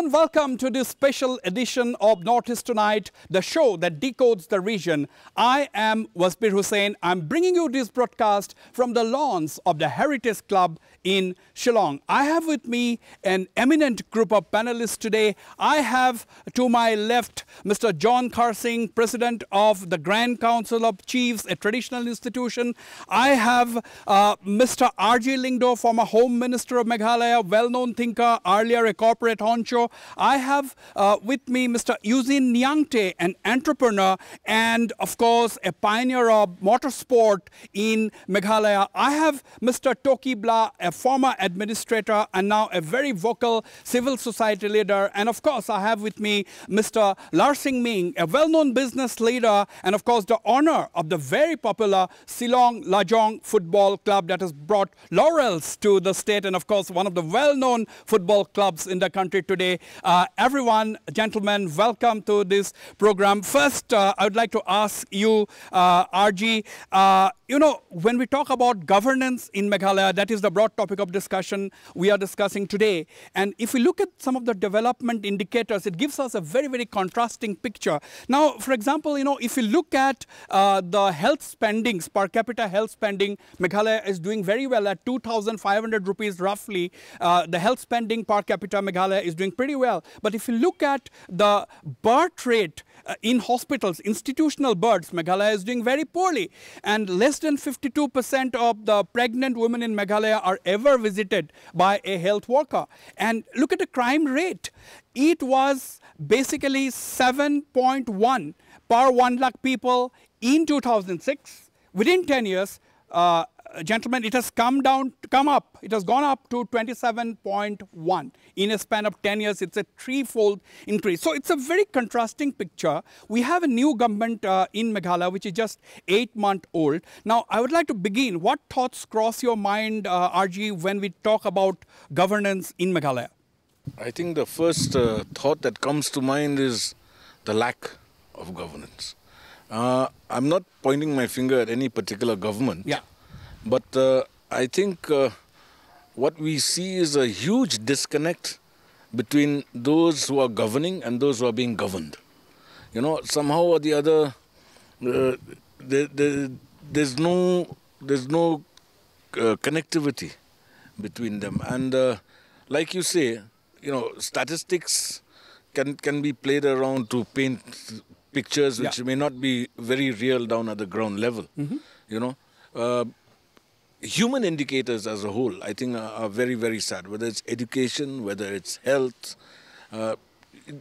everyone, welcome to this special edition of Northeast Tonight, the show that decodes the region. I am Wasbir Hussain. I'm bringing you this broadcast from the lawns of the Heritage Club in Shillong. I have with me an eminent group of panelists today. I have to my left Mr. John Karsing, President of the Grand Council of Chiefs, a traditional institution. I have Mr. R.J. Lingdo, former Home Minister of Meghalaya, well-known thinker, earlier a corporate honcho. I have with me Mr. Eugene Nyangte, an entrepreneur and, of course, a pioneer of motorsport in Meghalaya. I have Mr. Toki Bla, a former administrator and now a very vocal civil society leader. And, of course, I have with me Mr. Larsing Ming, a well-known business leader and, of course, the owner of the very popular Silong Lajong Football Club that has brought laurels to the state and, of course, one of the well-known football clubs in the country today. Everyone, gentlemen, welcome to this program. First, I would like to ask you, RG, you know, when we talk about governance in Meghalaya, that is the broad topic of discussion we are discussing today. And if we look at some of the development indicators, it gives us a very, very contrasting picture. Now, for example, you know, if you look at the health spendings, per capita health spending, Meghalaya is doing very well at 2,500 rupees roughly. The health spending per capita Meghalaya is doing pretty well. But if you look at the birth rate in hospitals, institutional births, Meghalaya is doing very poorly. And less than 52% of the pregnant women in Meghalaya are ever visited by a health worker. And look at the crime rate. It was basically 7.1 per 1 lakh people in 2006. Within 10 years, gentlemen, it has come up. It has gone up to 27.1. In a span of 10 years, it's a threefold increase. So it's a very contrasting picture. We have a new government in Meghalaya, which is just 8 months old. Now, I would like to begin. What thoughts cross your mind, RG, when we talk about governance in Meghalaya? I think the first thought that comes to mind is the lack of governance. I'm not pointing my finger at any particular government. Yeah. But I think what we see is a huge disconnect between those who are governing and those who are being governed. You know, somehow or the other, there's no connectivity between them. And like you say, you know, statistics can be played around to paint pictures which may not be very real down at the ground level. You know. Human indicators as a whole, I think, are very, very sad. Whether it's education, whether it's health,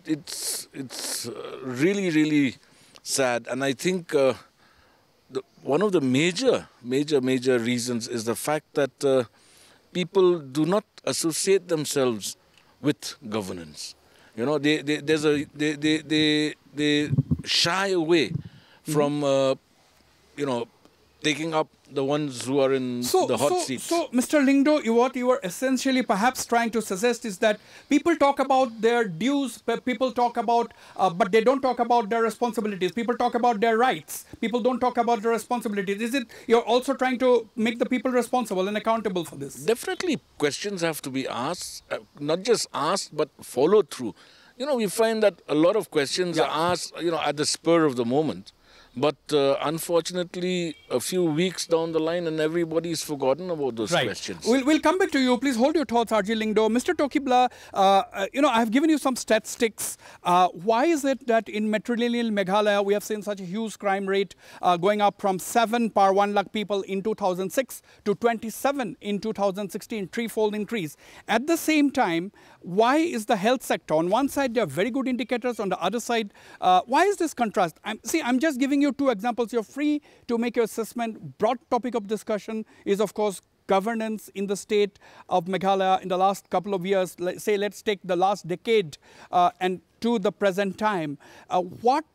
it's really, really sad. And I think one of the major reasons is the fact that people do not associate themselves with governance. You know, they shy away from you know, taking up the ones who are in the hot seats. So, Mr. Lingdo, what you are essentially perhaps trying to suggest is that people talk about their dues, people talk about, but they don't talk about their responsibilities. People talk about their rights. People don't talk about their responsibilities. Is it you're also trying to make the people responsible and accountable for this? Definitely, questions have to be asked, not just asked, but followed through. You know, we find that a lot of questions are asked, you know, at the spur of the moment. But unfortunately, a few weeks down the line and everybody's forgotten about those questions. We'll come back to you. Please hold your thoughts, R.J. Lingdo. Mr. Tokibla, you know, I've given you some statistics. Why is it that in matrilineal Meghalaya, we have seen such a huge crime rate going up from 7 per 1 lakh people in 2006 to 27 in 2016, threefold increase. At the same time, why is the health sector, on one side, there are very good indicators, on the other side, why is this contrast? I'm just giving you 2 examples. You're free to make your assessment. Broad topic of discussion is, of course, governance in the state of Meghalaya in the last couple of years. Let's take the last decade and to the present time. What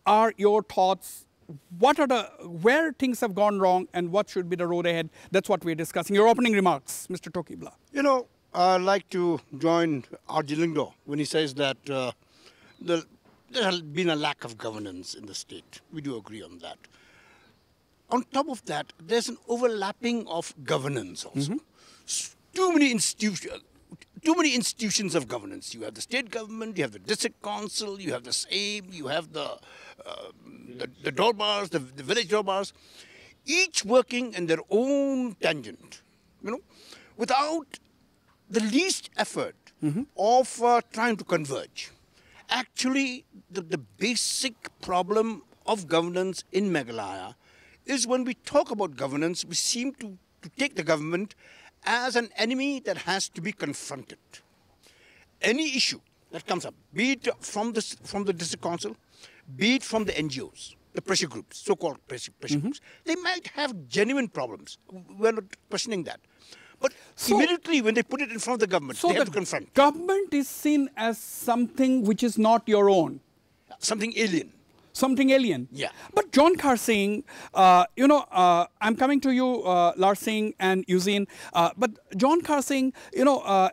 are your thoughts? What are where things have gone wrong and what should be the road ahead? That's what we're discussing. Your opening remarks, Mr. Tokibla. You know, I'd like to join R.J. Lingdo when he says that there has been a lack of governance in the state. We do agree on that. On top of that, there's an overlapping of governance also. Too many institutions, too many institutions of governance. You have the state government, you have the district council, you have the SAME, you have the Dorbars, the village Dorbars, each working in their own tangent, without the least effort of trying to converge. Actually, the basic problem of governance in Meghalaya is when we talk about governance, we seem to take the government as an enemy that has to be confronted. Any issue that comes up, be it from the district council, be it from the NGOs, the pressure groups, so-called pressure groups, they might have genuine problems. We're not questioning that. But immediately when they put it in front of the government, they have to confront. Government is seen as something which is not your own. Something alien. Something alien. Yeah. But John Karsing, I'm coming to you, Larsing and Hussain. But John Karsing,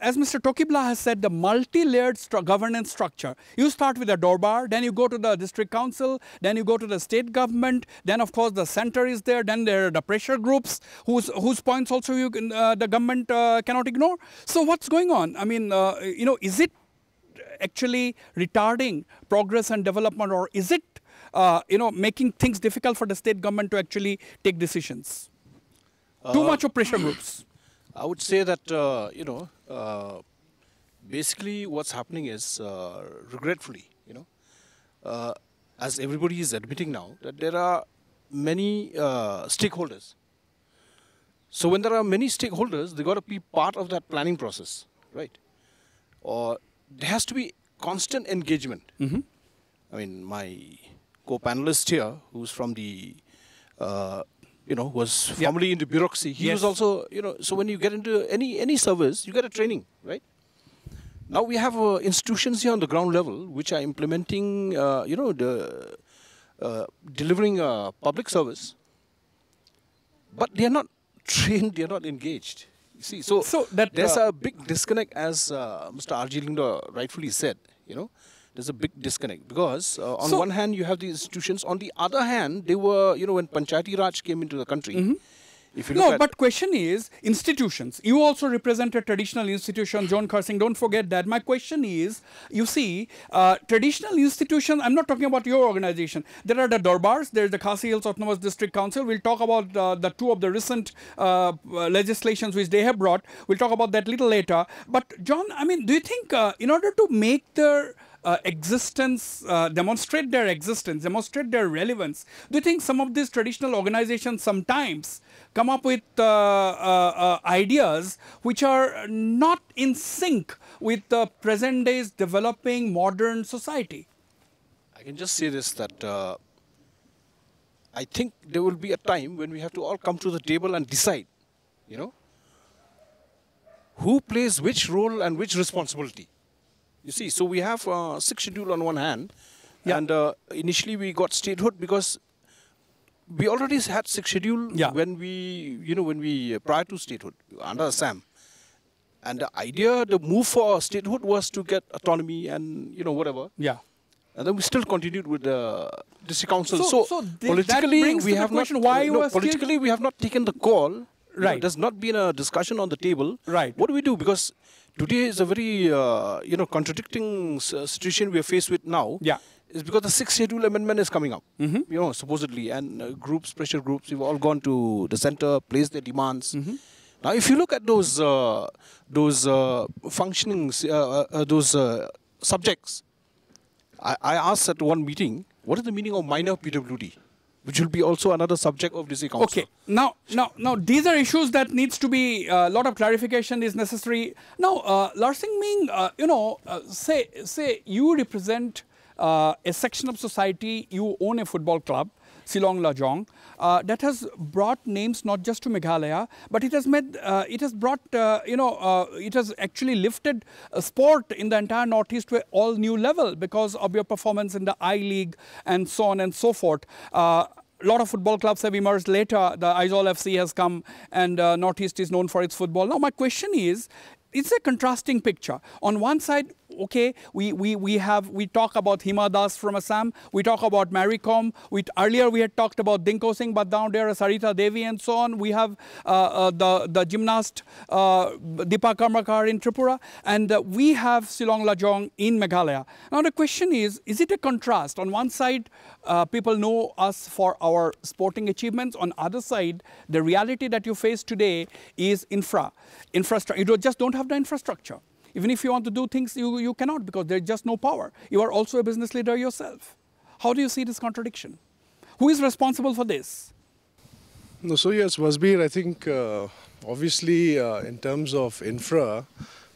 as Mr. Tokibla has said, the multi-layered governance structure. You start with the Dorbar, then you go to the district council, then you go to the state government, then of course the center is there, then there are the pressure groups whose points also the government cannot ignore. So what's going on? I mean, is it actually retarding progress and development, or is it making things difficult for the state government to actually take decisions? Too much of pressure groups. I would say that, basically what's happening is, regretfully, as everybody is admitting now, that there are many stakeholders. So when there are many stakeholders, they got to be part of that planning process, right? Or there has to be constant engagement. I mean, my co-panelist here, who's from the, was formerly into bureaucracy, he was also, so when you get into any service, you get a training, right? Now we have institutions here on the ground level which are implementing, delivering a public service, but they are not trained, they are not engaged. You see, so that there's a big disconnect, as Mr. R.G. Lindo rightfully said, there's a big disconnect because on one hand you have the institutions, on the other hand they were, when Panchayati Raj came into the country. If you look but question is institutions. You also represent a traditional institution, John Karsing, don't forget that. My question is, you see, traditional institutions, I'm not talking about your organization. There are the Dorbars, there's the Khasi Hills Autonomous District Council. We'll talk about the two of the recent legislations which they have brought. We'll talk about that a little later. But John, I mean, do you think in order to make their existence, demonstrate their existence, demonstrate their relevance, do you think some of these traditional organizations sometimes come up with ideas which are not in sync with the present day's developing modern society? I can just say this, that I think there will be a time when we have to all come to the table and decide, who plays which role and which responsibility. You see, so we have sixth schedule on one hand, and initially we got statehood because we already had sixth schedule when we prior to statehood under Assam, and the idea, the move for statehood was to get autonomy and whatever. Yeah. And then we still continued with the district council. So politically we have not. Politically we have not taken the call. Right. There's not been a discussion on the table. Right. What do we do? Because today is a very, contradicting situation we are faced with now. Yeah. Is because the sixth schedule amendment is coming up, supposedly, and pressure groups, we've all gone to the center, placed their demands. Now, if you look at those functionings, those subjects, I asked at one meeting, what is the meaning of minor PWD? Which will be also another subject of this council. Okay. Now, these are issues that needs to be a lot of clarification is necessary. Now, Larsing Ming, say you represent a section of society, you own a football club, Silong Lajong, that has brought names not just to Meghalaya, but it has made, it has brought, it has actually lifted sport in the entire Northeast to an all new level because of your performance in the I-League and so on and so forth. A lot of football clubs have emerged later. The Aizawl FC has come, and Northeast is known for its football. Now, my question is, it's a contrasting picture. On one side, okay, we talk about Hima Das from Assam, we talk about Mary Kom, earlier we had talked about Dinko Singh, but down there Sarita Devi and so on. We have the gymnast Deepa Karmakar in Tripura, and we have Silong Lajong in Meghalaya. Now the question is it a contrast? On one side, people know us for our sporting achievements. On other side, the reality that you face today is infrastructure. You just don't have the infrastructure. Even if you want to do things, you cannot, because there's just no power. You are also a business leader yourself. How do you see this contradiction? Who is responsible for this? No, so yes, Wasbir, I think obviously in terms of infra,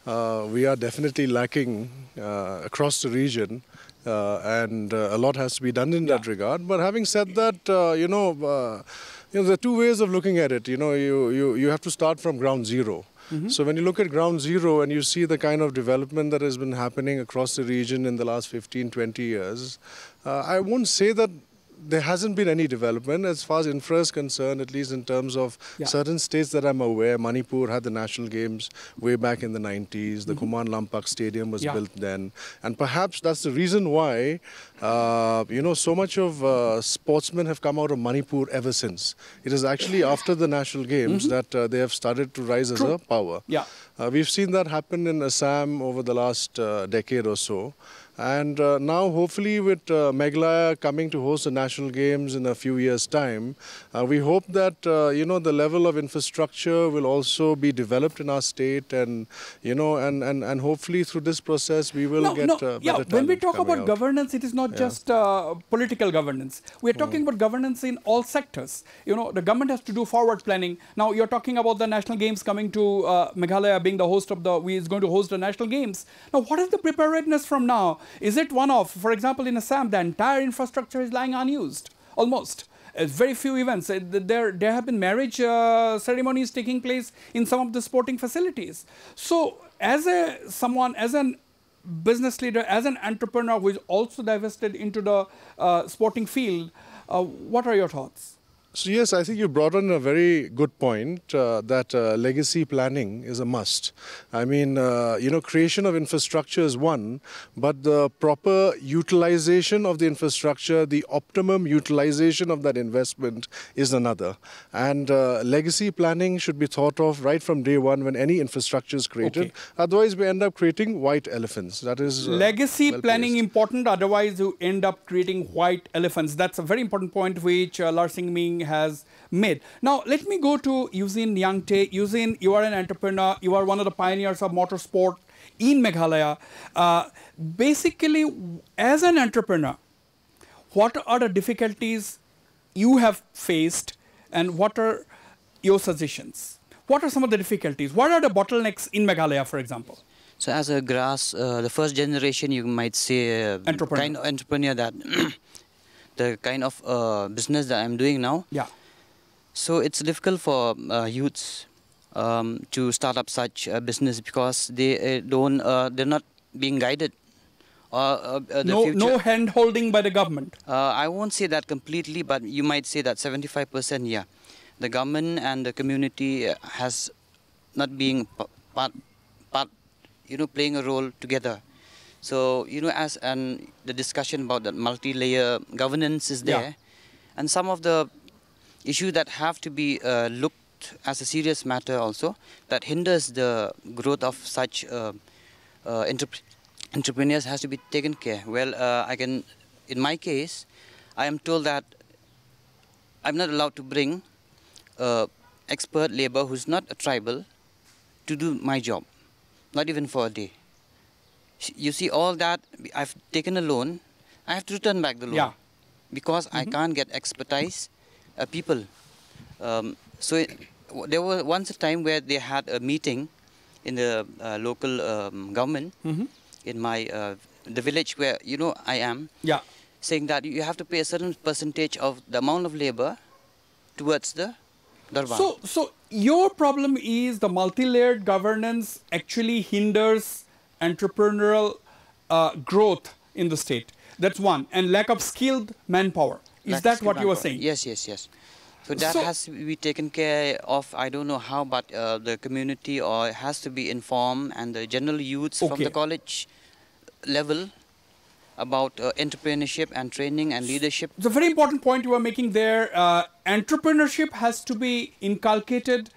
we are definitely lacking across the region, and a lot has to be done in that regard. But having said that, there are two ways of looking at it. You have to start from ground zero. So when you look at ground zero and you see the kind of development that has been happening across the region in the last 15, 20 years, I won't say that there hasn't been any development as far as infra is concerned, at least in terms of certain states that I'm aware. Manipur had the national games way back in the 90s. The Kuman Lampak Stadium was built then. And perhaps that's the reason why, so much of sportsmen have come out of Manipur ever since. It is actually after the national games that they have started to rise as a power. We've seen that happen in Assam over the last decade or so. And now, hopefully, with Meghalaya coming to host the national games in a few years' time, we hope that the level of infrastructure will also be developed in our state, and and hopefully through this process we will get better talent. When we talk about out. governance, it is not just political governance. We are talking about governance in all sectors. The government has to do forward planning. Now you're talking about the national games coming to Meghalaya, being the host of is going to host the national games. Now, what is the preparedness from now? Is it one of, for example, in Assam, the entire infrastructure is lying unused, almost. Very few events. There have been marriage ceremonies taking place in some of the sporting facilities. So, as a business leader, as an entrepreneur who is also divested into the sporting field, what are your thoughts? So yes, I think you brought on a very good point that legacy planning is a must. I mean, creation of infrastructure is one, but the proper utilization of the infrastructure, the optimum utilization of that investment is another. And legacy planning should be thought of right from day one when any infrastructure is created. Otherwise, we end up creating white elephants. That is legacy planning important. Otherwise, you end up creating white elephants. That's a very important point which Lar Singh Ming has made. Now, let me go to Eugene Yangte. Eugene, you are an entrepreneur. You are one of the pioneers of motorsport in Meghalaya. Basically, as an entrepreneur, what are the difficulties you have faced and what are your suggestions? What are some of the difficulties? What are the bottlenecks in Meghalaya, for example? So as a the first generation, you might say, kind of entrepreneur that the kind of business that I'm doing now. So it's difficult for youths to start up such a business because they're not being guided. No hand holding by the government. I won't say that completely, but you might say that 75%. Yeah, the government and the community has not being playing a role together. So, as the discussion about that multi-layer governance is there, and some of the issues that have to be looked as a serious matter also, that hinders the growth of such entrepreneurs has to be taken care. Well, in my case, I am told that I'm not allowed to bring expert labor who's not a tribal to do my job, not even for a day. You see, all that, I've taken a loan, I have to return back the loan because I can't get expertise people. So there was once a time where they had a meeting in the local government in the village where I am, saying that you have to pay a certain percentage of the amount of labor towards the darbar. So your problem is the multi-layered governance actually hinders entrepreneurial growth in the state. That's one. And lack of skilled manpower. Is that what you were saying? Yes. So that has to be taken care of. I don't know how, but the community has to be informed, and the general youths from the college level about entrepreneurship and training and leadership. It's a very important point you are making there. Entrepreneurship has to be inculcated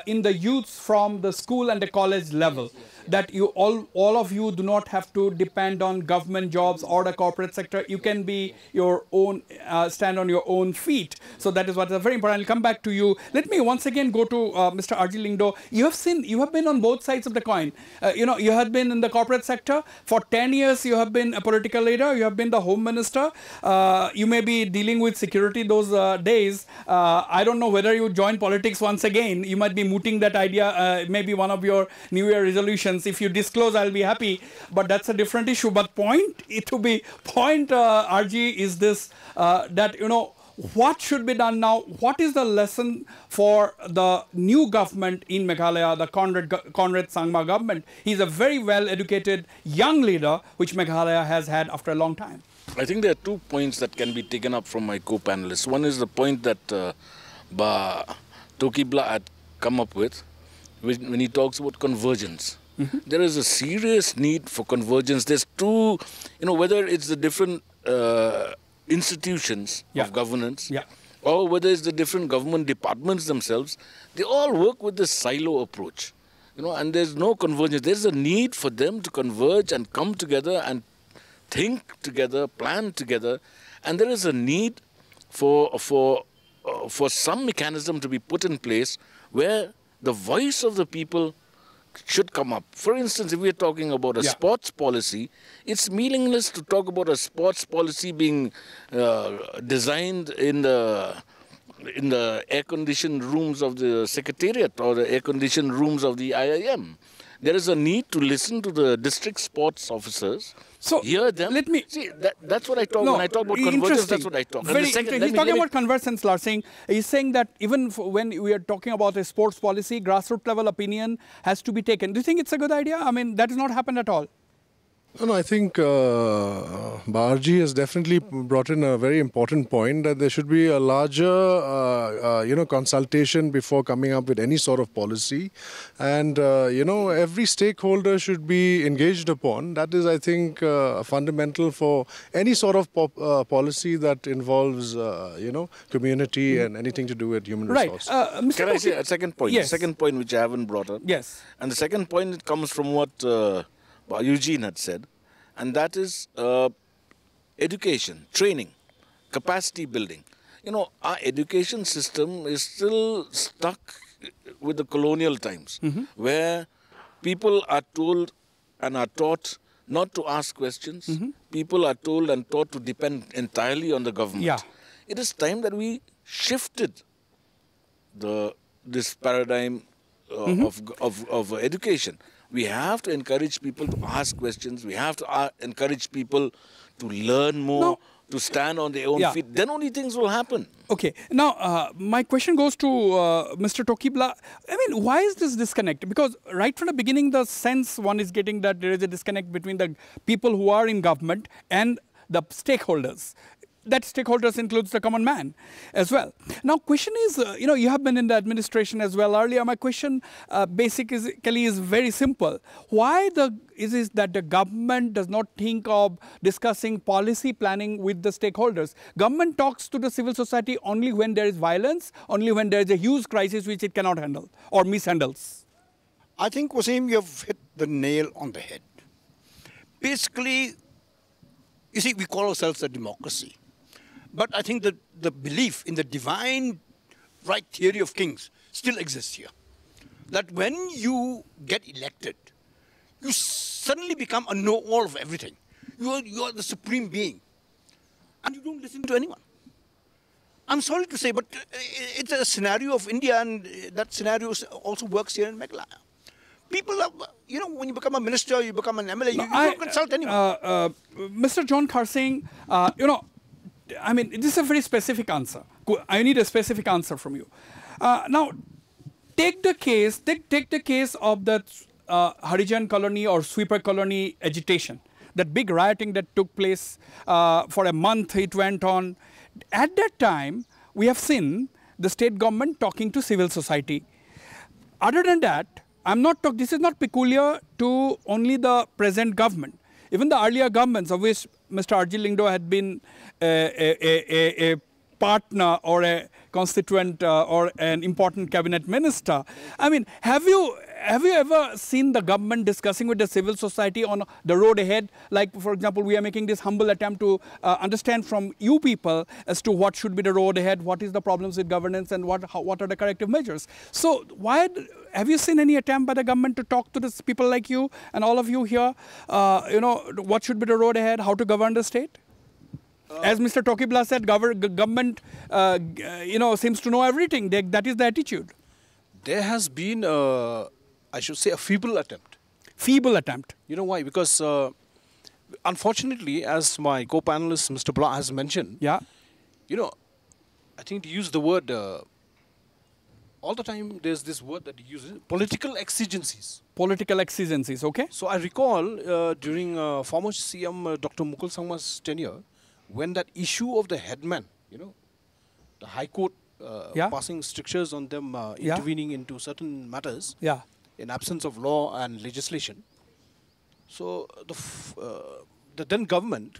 in the youths from the school and the college level. That you all of you do not have to depend on government jobs or the corporate sector. You can be your own, stand on your own feet. So that is what is very important. I'll come back to you. Let me once again go to Mr. R.G. Lingdo. You have been on both sides of the coin. You have been in the corporate sector. For 10 years, you have been a political leader. You have been the home minister. You may be dealing with security those days. I don't know whether you join politics once again. You might be mooting that idea, maybe one of your New Year resolutions. If you disclose, I'll be happy, but that's a different issue. But RG, is this, that, what should be done now? What is the lesson for the new government in Meghalaya, the Conrad Sangma government? He's a very well-educated young leader, which Meghalaya has had after a long time. I think there are 2 points that can be taken up from my co-panelists. One is the point that Tokibla had come up with when he talks about convergence. There is a serious need for convergence. There's two, whether it's the different institutions of governance or whether it's the different government departments themselves, they all work with this silo approach. And there's no convergence. There's a need for them to converge and come together and think together, plan together. And there is a need for some mechanism to be put in place where the voice of the people should come up. For instance, if we are talking about a sports policy, it's meaningless to talk about a sports policy being designed in the air-conditioned rooms of the Secretariat or the air-conditioned rooms of the IIM. There is a need to listen to the district sports officers. So hear them. Let me see. That's what I talk when I talk about convergence. That's what I talk. He's talking about convergence, Larsing. He's saying that even when we are talking about a sports policy, grassroots level opinion has to be taken. Do you think it's a good idea? I mean, that has not happened at all. No, I think Baharji has definitely brought in a very important point that there should be a larger, consultation before coming up with any sort of policy. And, every stakeholder should be engaged upon. That is, I think, fundamental for any sort of policy that involves, community and anything to do with human resources. Can I say a second point? Yes. The second point which I haven't brought up. Yes. And the second point comes from what Eugene had said, and that is education, training, capacity building. Our education system is still stuck with the colonial times, where people are told and are taught not to ask questions. People are told and taught to depend entirely on the government. It is time that we shifted this paradigm of education. We have to encourage people to ask questions. We have to encourage people to learn more, to stand on their own feet. Then only things will happen. Okay. Now, my question goes to Mr. Tokibla. I mean, why is this disconnect? Because right from the beginning, the sense one is getting that there is a disconnect between the people who are in government and the stakeholders. That stakeholders includes the common man as well. Now, question is, you have been in the administration as well earlier. My question basically is very simple. Why is it that the government does not think of discussing policy planning with the stakeholders? Government talks to the civil society only when there is violence, only when there is a huge crisis which it cannot handle or mishandles. I think, Wasim, you have hit the nail on the head. Basically, you see, we call ourselves a democracy. But I think that the belief in the divine right theory of kings still exists here. That when you get elected, you suddenly become a know-all of everything. You are the supreme being. And you don't listen to anyone. I'm sorry to say, but it's a scenario of India, and that scenario also works here in Meghalaya. People are, when you become a minister, you become an MLA, you don't consult anyone. Mr. John Kharsing, I mean, this is a very specific answer. I need a specific answer from you. Now, take the case of the Harijan colony or sweeper colony agitation, that big rioting that took place for a month. It went on. At that time, we have seen the state government talking to civil society. Other than that, this is not peculiar to only the present government. even the earlier governments, of which Mr. Arjilingdo had been a partner or a constituent or an important cabinet minister. I mean, have you ever seen the government discussing with the civil society on the road ahead? Like, for example, we are making this humble attempt to understand from you people as to what should be the road ahead, what is the problems with governance, and what are the corrective measures. So have you seen any attempt by the government to talk to the people like you and all of you here, what should be the road ahead, how to govern the state? As Mr. Tokibla said, government, seems to know everything. That is the attitude. There has been, I should say, a feeble attempt. Feeble attempt. You know why? Because, unfortunately, as my co-panelist, Mr. Blah, has mentioned, yeah, I think to use the word, all the time there's this word that he uses, political exigencies. Political exigencies, okay. So I recall during former CM Dr. Mukul Sangma's tenure, when that issue of the headman, the High Court passing strictures on them intervening into certain matters in absence of law and legislation. So the then government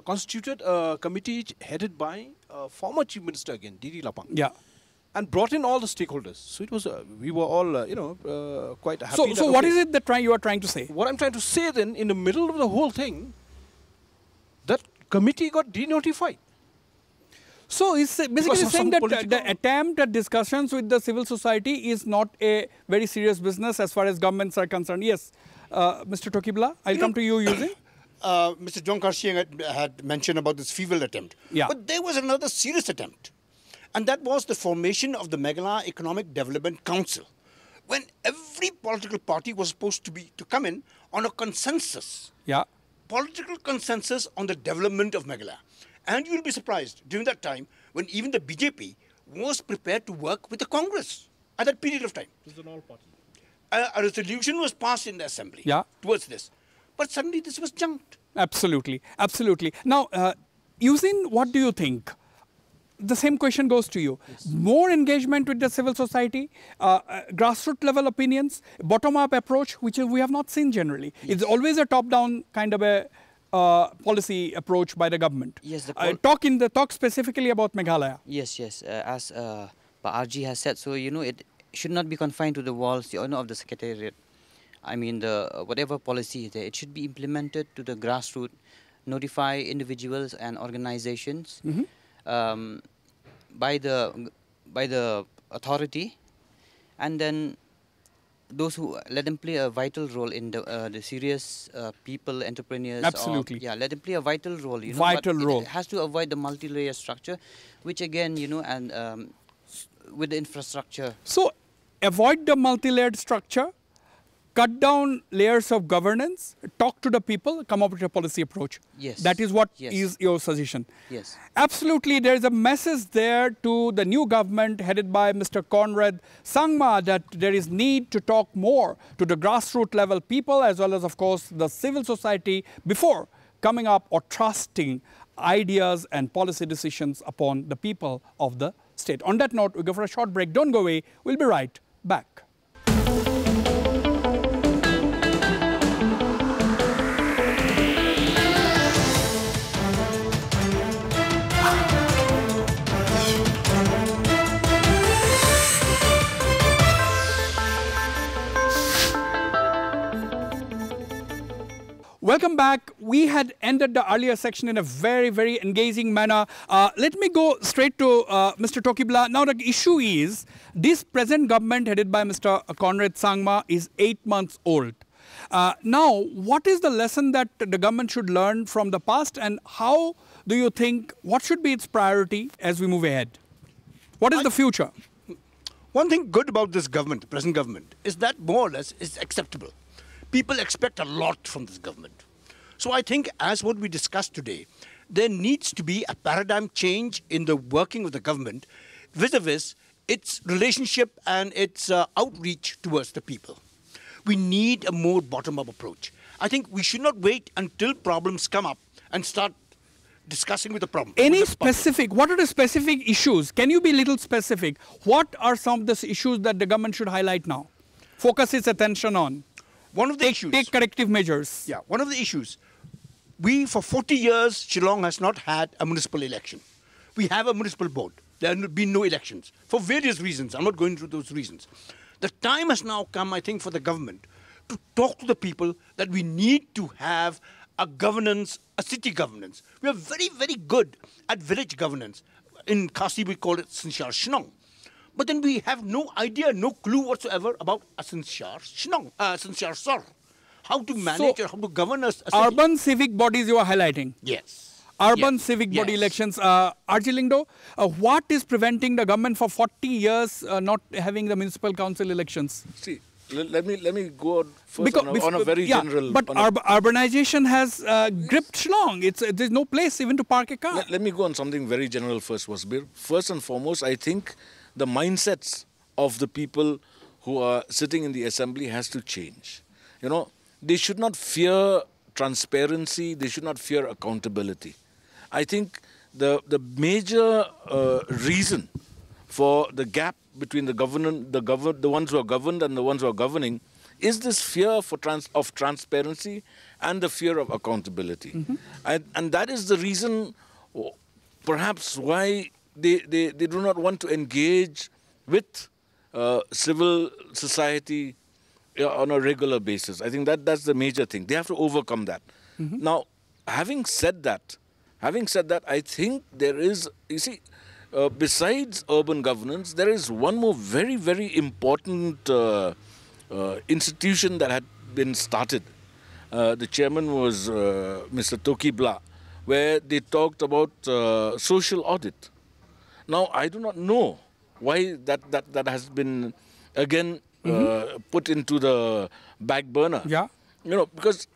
constituted a committee headed by former Chief Minister again, D.D. Lapang. Yeah. And brought in all the stakeholders. So it was, we were all, quite happy. So what is it that you are trying to say? What I'm trying to say then, in the middle of the whole thing, that committee got denotified. So it's basically saying that the attempt at discussions with the civil society is not a very serious business as far as governments are concerned. Yes, Mr. Tokibla, I'll come to you using. Mr. John Karshiang had mentioned about this feeble attempt. Yeah. But there was another serious attempt. And that was the formation of the Meghalaya Economic Development Council, when every political party was supposed to come in on a consensus. Yeah. Political consensus on the development of Meghalaya. And you will be surprised during that time when even the BJP was prepared to work with the Congress at that period of time. It was an all-party. A resolution was passed in the assembly towards this. But suddenly this was junked. Absolutely. Absolutely. Now, Hussain, what do you think? The same question goes to you. Yes. More engagement with the civil society, grassroots level opinions, bottom-up approach, which we have not seen generally. Yes. It's always a top-down kind of a policy approach by the government. Yes. Talk specifically about Meghalaya. Yes. As RG has said, so it should not be confined to the walls, of the secretariat. I mean, whatever policy is there, it should be implemented to the grassroots, notify individuals and organizations. By the authority, and then those who let them play a vital role in the serious people, entrepreneurs. Absolutely. Let them play a vital role. Vital role. It has to avoid the multi-layer structure, which again, and with the infrastructure. So, avoid the multi-layered structure. Cut down layers of governance, talk to the people, come up with a policy approach. Yes. That is what is your suggestion. Yes. Absolutely, there is a message there to the new government headed by Mr. Conrad Sangma that there is need to talk more to the grassroots level people as well as, of course, the civil society before coming up or trusting ideas and policy decisions upon the people of the state. On that note, we go for a short break. Don't go away. We'll be right back. Welcome back. We had ended the earlier section in a very, very engaging manner. Let me go straight to Mr. Tokibla. Now, the issue is this present government headed by Mr. Conrad Sangma is 8 months old. Now, what is the lesson that the government should learn from the past, and how do you think, what should be its priority as we move ahead? What is the future? One thing good about this government, the present government, is that more or less is acceptable. People expect a lot from this government. So I think, as what we discussed today, there needs to be a paradigm change in the working of the government vis-a-vis its relationship and its outreach towards the people. We need a more bottom-up approach. I think we should not wait until problems come up and start discussing with the problem. Any specific, what are the specific issues? Can you be a little specific? What are some of the issues that the government should highlight now? Focus its attention on. One of the issues. Take corrective measures. Yeah, one of the issues. We, for 40 years, Shillong has not had a municipal election. We have a municipal board. There have been no elections for various reasons. I'm not going through those reasons. The time has now come, I think, for the government to talk to the people that we need to have a governance, a city governance. We are very, very good at village governance. In Khasi, we call it Sinshar Shnong. But then we have no idea, no clue whatsoever about a Sinshar Shnong, Sinshar Sor. How to manage or how to govern a city. Urban civic bodies you are highlighting. Yes. Urban civic body elections. Arjilindo, what is preventing the government for 40 years not having the municipal council elections? See, let me go on first on a very general... But urbanization has gripped Shillong. There's no place even to park a car. Let me go on something very general first, Wasbir. First and foremost, I think the mindsets of the people who are sitting in the assembly has to change. You know, they should not fear transparency. They should not fear accountability. I think the major reason for the gap between the ones who are governed and the ones who are governing is this fear of transparency and the fear of accountability. And that is the reason perhaps why they do not want to engage with civil society on a regular basis. I think that's the major thing. They have to overcome that. Now, having said that, I think there is, you see, besides urban governance, there is one more very, very important institution that had been started. The chairman was Mr. Toki Bla, where they talked about social audit. Now, I do not know why that has been, again, put into the back burner. Yeah. You know, because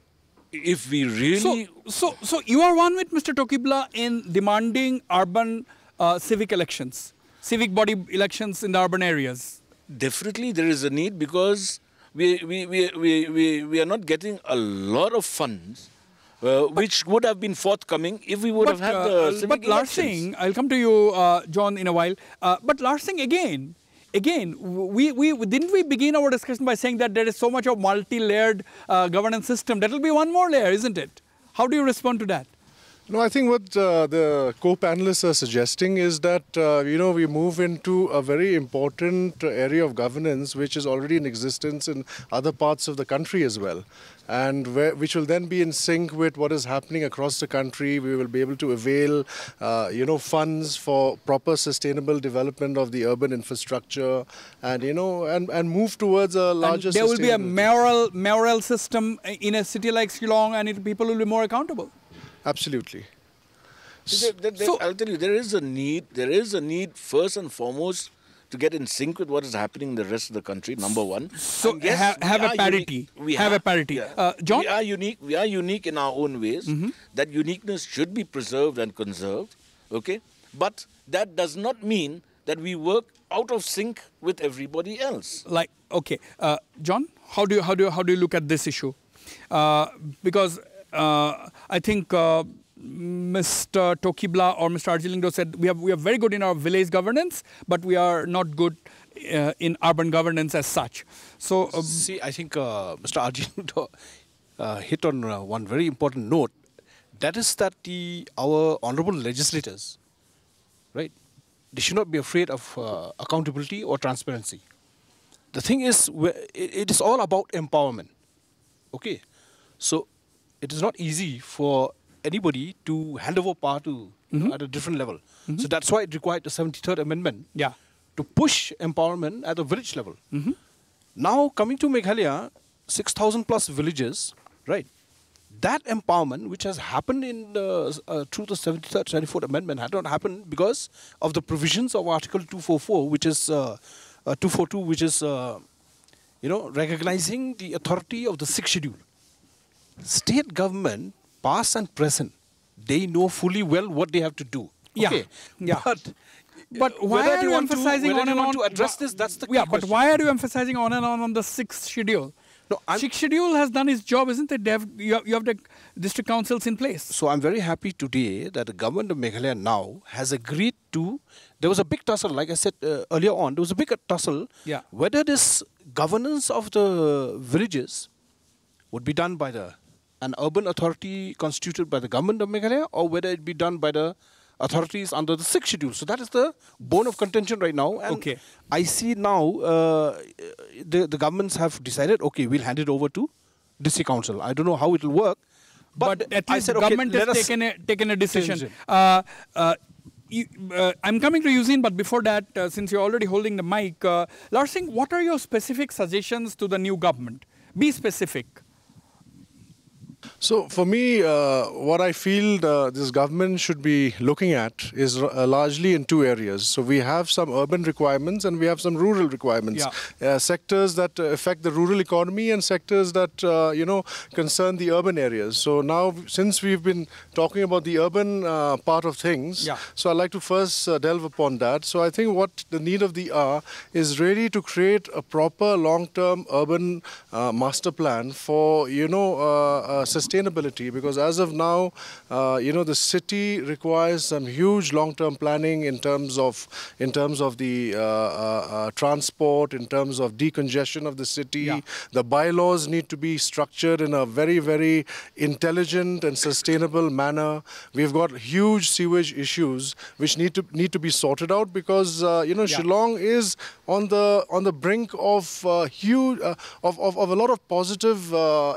if we really... So you are one with Mr. Tokibla in demanding urban civic elections, civic body elections in the urban areas. Definitely there is a need, because we are not getting a lot of funds which would have been forthcoming if we would have had the civic elections. But Larsing, I'll come to you, John, in a while. But Larsing, again, didn't we begin our discussion by saying that there is so much of multi-layered governance system? That will be one more layer, isn't it? How do you respond to that? No, I think what the co-panelists are suggesting is that, we move into a very important area of governance which is already in existence in other parts of the country as well. And which will then be in sync with what is happening across the country. We will be able to avail, funds for proper sustainable development of the urban infrastructure, and and move towards a larger. And there will be a mayoral system in a city like Shillong, and people will be more accountable. Absolutely. So I'll tell you, there is a need first and foremost to get in sync with what is happening in the rest of the country, number one. So have a parity. Have a parity. John? We are unique in our own ways. That uniqueness should be preserved and conserved. Okay? But that does not mean that we work out of sync with everybody else. John, how do you look at this issue? Because I think Mr. Tokibla or Mr. Arjilindo said we are very good in our village governance, but we are not good in urban governance as such. So, see, I think Mr. Arjilindo hit on one very important note. That is that our honorable legislators, right, they should not be afraid of accountability or transparency. The thing is, it is all about empowerment. Okay, so it is not easy for anybody to hand over power to at a different level. So that's why it required the 73rd Amendment to push empowerment at the village level. Now coming to Meghalaya, 6,000 plus villages, right? That empowerment which has happened in through the 73rd, 74th Amendment had not happened because of the provisions of Article 244, which is 242, which is recognizing the authority of the 6th schedule. State government, past and present, they know fully well what they have to do. Okay. But why are you emphasizing on and on to address this? That's the key but question. why are you emphasizing on and on the 6th schedule? No, 6th schedule has done its job, isn't it? You have the district councils in place. So I'm very happy today that the government of Meghalaya now has agreed to. There was a big tussle, like I said earlier on. There was a big tussle whether this governance of the villages would be done by an urban authority constituted by the government of Meghalaya, or whether it be done by the authorities under the 6th schedule. So that is the bone of contention right now. And Okay. I see now the governments have decided, okay, we'll hand it over to district council. I don't know how it will work. But at I least said, the okay, government let has us taken a decision. change I'm coming to Eugene, but before that, since you're already holding the mic, Larsing, what are your specific suggestions to the new government? Be specific. So for me, what I feel this government should be looking at is largely in two areas. So we have some urban requirements and we have some rural requirements. Sectors that affect the rural economy and sectors that concern the urban areas. So now, since we've been talking about the urban part of things, so I'd like to first delve upon that. So I think what the need of the hour is really to create a proper long-term urban master plan for sustainability, because as of now, the city requires some huge long-term planning in terms of the transport, in terms of decongestion of the city. The bylaws need to be structured in a very, very intelligent and sustainable manner. We've got huge sewage issues which need to be sorted out, because Shillong is on the brink of huge of a lot of positive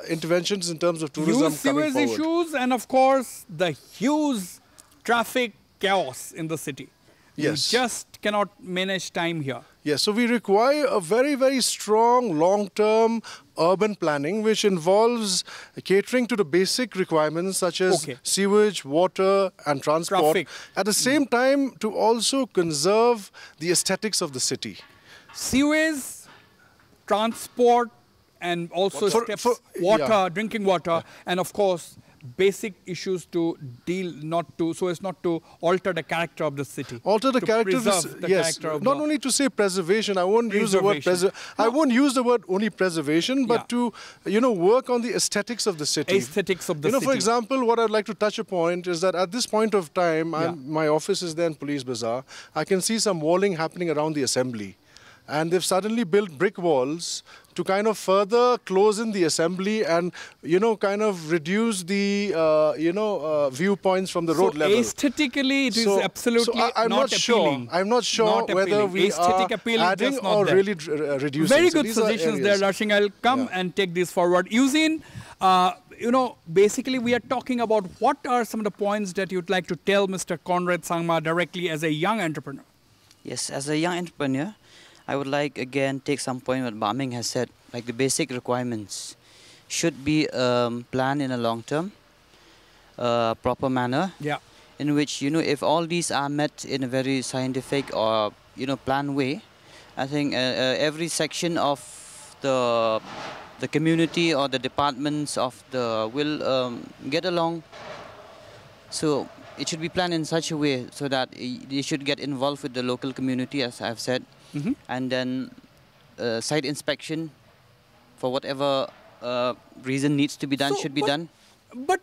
interventions in terms of tourism. Huge sewage issues and, of course, the huge traffic chaos in the city. Yes. You just cannot manage time here. Yes, so we require a very, very strong long-term urban planning which involves catering to the basic requirements such as sewage, water and transport. Traffic. At the same time, to also conserve the aesthetics of the city. Sewage, transport, and also water, drinking water, and of course basic issues to deal so as not to alter the character of the city. Alter the character, yes. Not only to say preservation. I won't use the word I won't use the word only preservation, but to work on the aesthetics of the city. Aesthetics of the city. For example, what I'd like to touch upon is that at this point of time, my office is there in Police Bazaar. I can see some walling happening around the assembly. And they've suddenly built brick walls to kind of further close in the assembly and, kind of reduce the, viewpoints from the road level. Aesthetically, it is absolutely I'm not appealing. I'm not sure whether we are adding or really reducing. Very good suggestions there, Larsing. I'll come and take this forward. Eugene, basically we are talking about what are some of the points that you'd like to tell Mr. Conrad Sangma directly as a young entrepreneur. Yes, as a young entrepreneur, I would like again take some point what Baming has said, like the basic requirements should be planned in a long-term, proper manner. In which, if all these are met in a very scientific or, planned way, I think every section of the community or the departments of will get along. So it should be planned in such a way so that they should get involved with the local community, as I've said. And then site inspection for whatever reason needs to be done should be done. But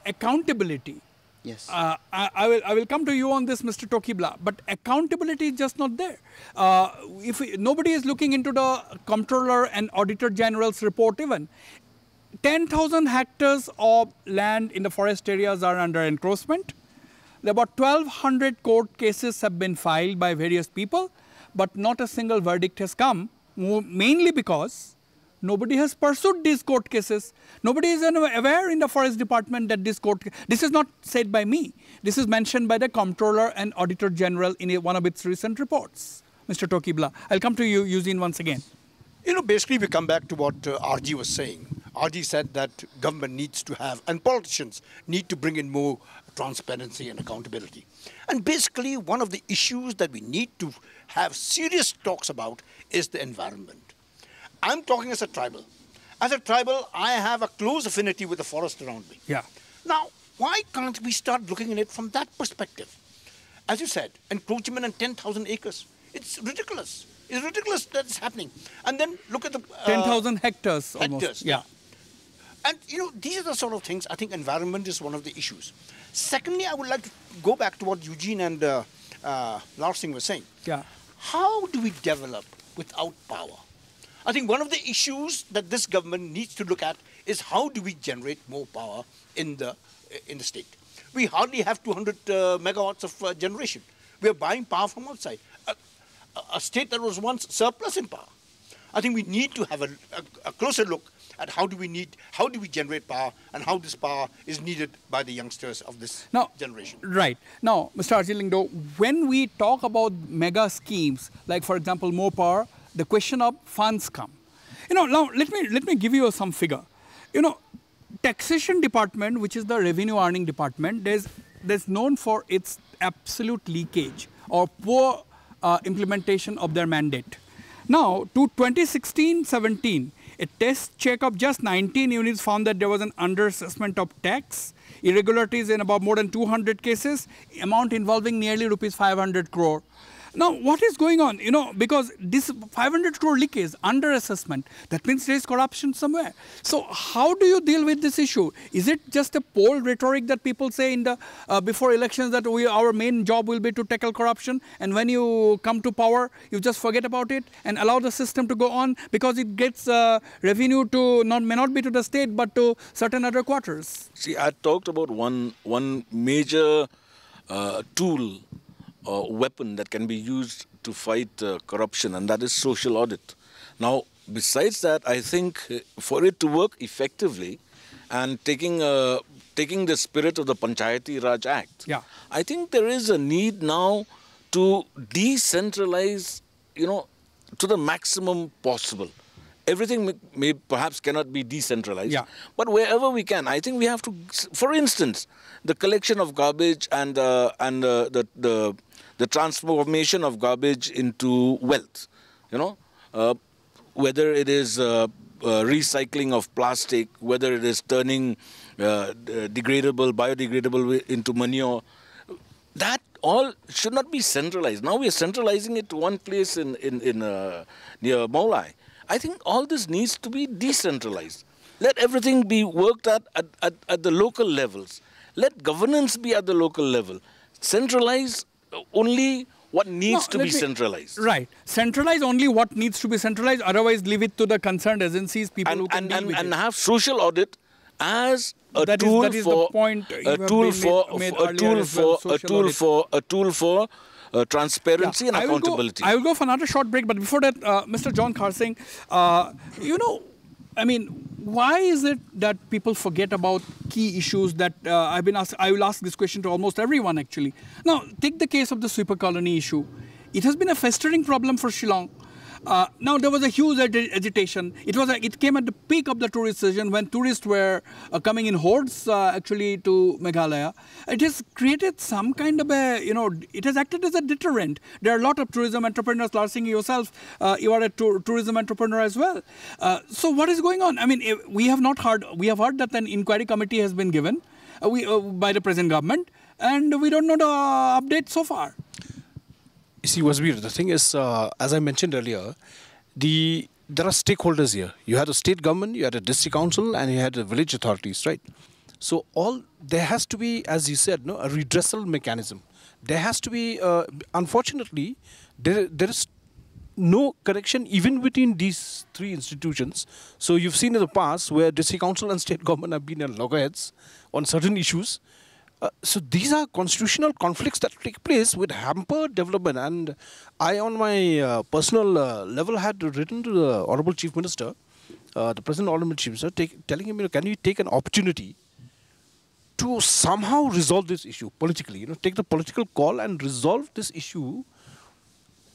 accountability. Yes. I will come to you on this, Mr. Tokibla. But accountability is just not there. Nobody is looking into the Comptroller and Auditor General's report even. 10,000 hectares of land in the forest areas are under encroachment. About 1,200 court cases have been filed by various people, but not a single verdict has come, mainly because nobody has pursued these court cases. Nobody is aware in the forest department that this is not said by me. This is mentioned by the Comptroller and Auditor General in one of its recent reports. Mr. Tokibla, I'll come to you, Eugene, once again. Basically we come back to what RG was saying. RG said that government needs to have, and politicians need to bring in more transparency and accountability. And basically one of the issues that we need to have serious talks about is the environment. I'm talking as a tribal. As a tribal, I have a close affinity with the forest around me. Now, why can't we start looking at it from that perspective? As you said, encroachment on 10,000 acres. It's ridiculous. It's ridiculous that it's happening. And then look at the 10,000 hectares almost. And these are the sort of things. I think environment is one of the issues. Secondly, I would like to go back to what Eugene and Larsing were saying. How do we develop without power? I think one of the issues that this government needs to look at is how do we generate more power in the state. We hardly have 200 megawatts of generation. We are buying power from outside. A state that was once surplus in power. I think we need to have a closer look at how do we generate power and how this power is needed by the youngsters of this generation. Right. Now, Mr. Arjilingdo, when we talk about mega schemes, like for example, more power, the question of funds come. Now let me give you some figure. Taxation department, which is the revenue earning department, there's known for its absolute leakage or poor implementation of their mandate. Now, to 2016-17, a test check of just 19 units found that there was an underassessment of tax, irregularities in about more than 200 cases, amount involving nearly rupees 500 crore. Now, what is going on? Because this 500 crore leakage, underassessment, that means there is corruption somewhere. So how do you deal with this issue? Is it just a poll rhetoric that people say in the before elections that our main job will be to tackle corruption, and when you come to power, you just forget about it and allow the system to go on because it gets revenue to may not be to the state but to certain other quarters? See, I talked about one major tool weapon that can be used to fight corruption, and that is social audit. Now, besides that, I think for it to work effectively and taking the spirit of the Panchayati Raj Act, I think there is a need now to decentralize, to the maximum possible. Everything perhaps cannot be decentralized, but wherever we can, I think we have to, for instance, the collection of garbage and the transformation of garbage into wealth, whether it is recycling of plastic, whether it is turning biodegradable into manure, that all should not be centralized. Now we are centralizing it to one place in near Meghalaya. I think all this needs to be decentralized. Let everything be worked at the local levels. Let governance be at the local level. Centralize only what needs to be centralized. Right. Centralize only what needs to be centralized. Otherwise, leave it to the concerned agencies, people who can deal with it. And have social audit as a tool for transparency and accountability. I will go for another short break, but before that, Mr. John Kharsing, why is it that people forget about key issues that I've been asked? I will ask this question to almost everyone, actually. Now, take the case of the sweeper colony issue. It has been a festering problem for Shillong. Now, there was a huge agitation. It came at the peak of the tourist season when tourists were coming in hordes, actually, to Meghalaya. It has created some kind of it has acted as a deterrent. There are a lot of tourism entrepreneurs. Lal Singh, yourself, you are a tourism entrepreneur as well. So what is going on? We have heard that an inquiry committee has been given by the present government, and we don't know the update so far. You see, Wasbir, the thing is, as I mentioned earlier, there are stakeholders here. You had a state government, you had a district council, and you had the village authorities, right? So there has to be, as you said, a redressal mechanism. There has to be, unfortunately, there is no connection even between these three institutions. So you've seen in the past where district council and state government have been at loggerheads on certain issues. So these are constitutional conflicts that take place with hamper development. And I, on my personal level, had written to the Honorable Chief Minister, the President Honorable Chief Minister, telling him, can we take an opportunity to somehow resolve this issue politically? Take the political call and resolve this issue